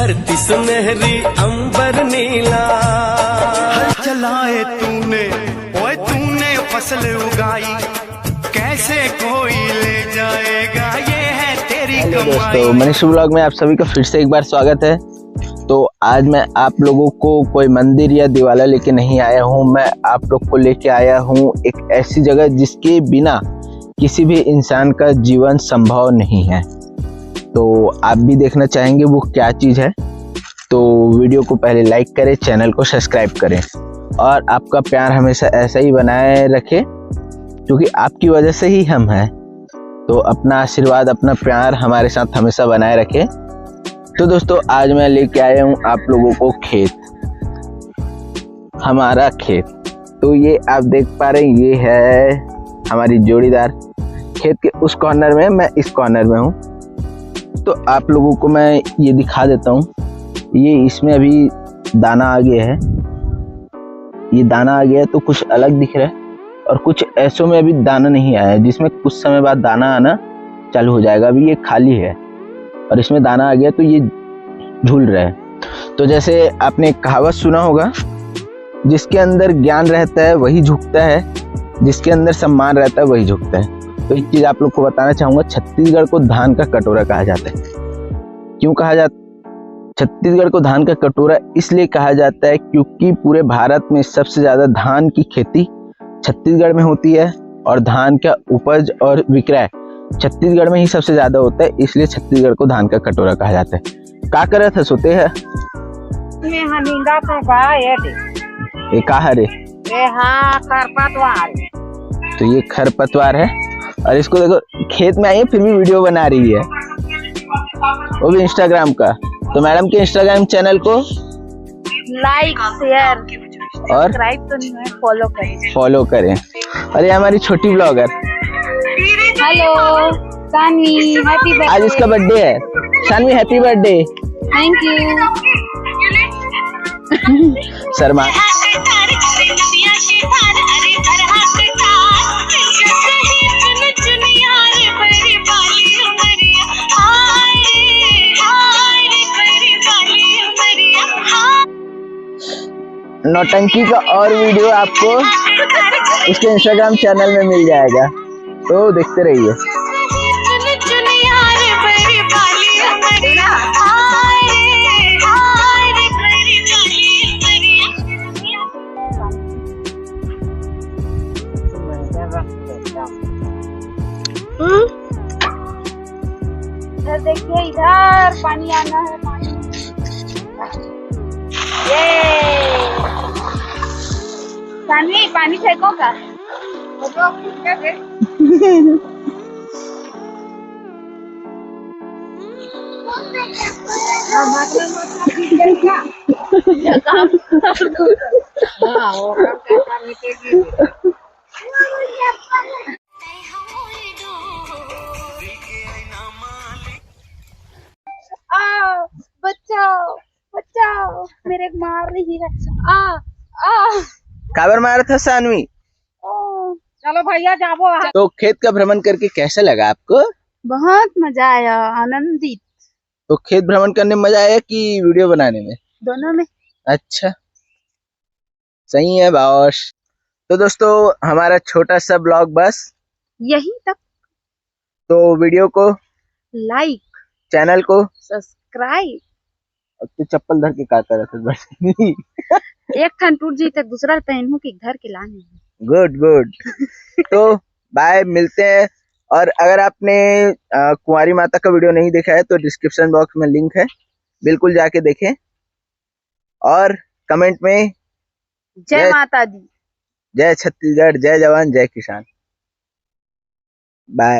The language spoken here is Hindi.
धरती सुनहरी अंबर नीला। हल चलाए तूने, ओए तूने फसल उगाई, कैसे कोई ले जाएगा, ये है तेरी कमाई। दोस्तों, मनीष व्लॉग में आप सभी का फिर से एक बार स्वागत है। तो आज मैं आप लोगों को कोई मंदिर या दिवाला लेके नहीं आया हूँ। मैं आप लोग को लेके आया हूँ एक ऐसी जगह जिसके बिना किसी भी इंसान का जीवन संभव नहीं है। तो आप भी देखना चाहेंगे वो क्या चीज़ है, तो वीडियो को पहले लाइक करें, चैनल को सब्सक्राइब करें और आपका प्यार हमेशा ऐसा ही बनाए रखें, क्योंकि आपकी वजह से ही हम हैं। तो अपना आशीर्वाद, अपना प्यार हमारे साथ हमेशा बनाए रखें। तो दोस्तों, आज मैं लेके आया हूँ आप लोगों को खेत, हमारा खेत। तो ये आप देख पा रहे हैं, ये है हमारी जोड़ीदार। खेत के उस कॉर्नर में, मैं इस कॉर्नर में हूँ। तो आप लोगों को मैं ये दिखा देता हूँ। ये इसमें अभी दाना आ गया है, ये दाना आ गया है तो कुछ अलग दिख रहा है, और कुछ ऐसों में अभी दाना नहीं आया है, जिसमें कुछ समय बाद दाना आना चालू हो जाएगा। अभी ये खाली है और इसमें दाना आ गया तो ये झूल रहा है। तो जैसे आपने कहावत सुना होगा, जिसके अंदर ज्ञान रहता है वही झुकता है, जिसके अंदर सम्मान रहता है वही झुकता है। तो एक चीज़ आप लोग को बताना चाहूँगा, छत्तीसगढ़ को धान का कटोरा कहा जाता है। क्यों कहा जाता, छत्तीसगढ़ को धान का कटोरा इसलिए कहा जाता है क्योंकि पूरे भारत में सबसे ज़्यादा धान की खेती छत्तीसगढ़ में होती है, और धान का उपज और विक्रय छत्तीसगढ़ में ही सबसे ज़्यादा होता है, इसलिए छत्तीसगढ़ को धान का कटोरा कहा जाता है। का करत है, सोते है ये का है रे? खरपतवार। तो ये खरपतवार है, और इसको देखो खेत में आई है फिर भी वीडियो बना रही है, वो भी इंस्टाग्राम का। तो मैडम के इंस्टाग्राम चैनल को लाइक, शेयर और सब्सक्राइब तो नहीं है, फॉलो करें। और ये हमारी छोटी blogger, hello Saanvi, happy birthday. आज इसका बर्थडे है। Saanvi happy birthday. Thank you. Sharma नौटंकी का और वीडियो आपको उसके इंस्टाग्राम चैनल में मिल जाएगा, तो देखते रहिए। इधर देखिए, इधर पानी आना है, पानी। ये सानवी, पानी फेंको का? बचाओ बचाओ, मेरे मार रही है। काबर मारा था सानवी? चलो भैया जाओ। तो खेत का भ्रमण करके कैसा लगा आपको? बहुत मजा आया, आनंदित। तो खेत भ्रमण करने में मजा आया कि वीडियो बनाने में? दोनों में। अच्छा, सही है बॉस। तो दोस्तों, हमारा छोटा सा ब्लॉग बस यही तक। तो वीडियो को लाइक, चैनल को सब्सक्राइब। तो चप्पल धर के का कर रहा था? एक खन टूट जी तो दूसरा पहनू कि घर के लाने। Good good. तो बाय, मिलते हैं। और अगर आपने कुंवारी माता का वीडियो नहीं देखा है तो डिस्क्रिप्शन बॉक्स में लिंक है, बिल्कुल जाके देखें। और कमेंट में जय माता दी, जय छत्तीसगढ़, जय जवान, जय किसान। बाय।